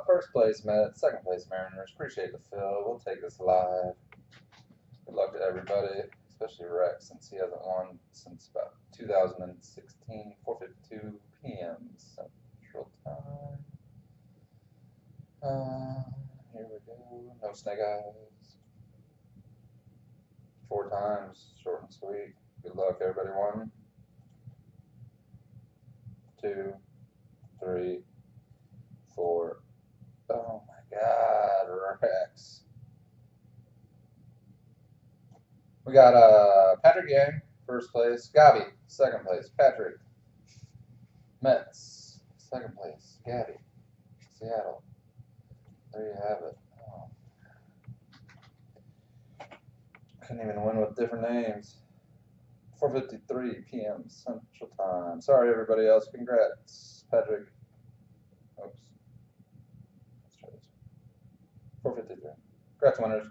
First place Mets, second place Mariners. Appreciate the fill. We'll take this live. Good luck to everybody, especially Rex, since he hasn't won since about 2016, 4:52 p.m. Central Time. Here we go. No snake eyes. 4 times, short and sweet. Good luck, everybody. 1, 2, 3, 4. Oh my God, Rex. We got Patrick Yang, first place. Gabby, second place. Patrick. Mets, second place. Gabby. Seattle. There you have it. Oh. Couldn't even win with different names. 4:53 p.m. Central Time. Sorry, everybody else. Congrats, Patrick. Oops. Let's try this. 4:53. Congrats, winners.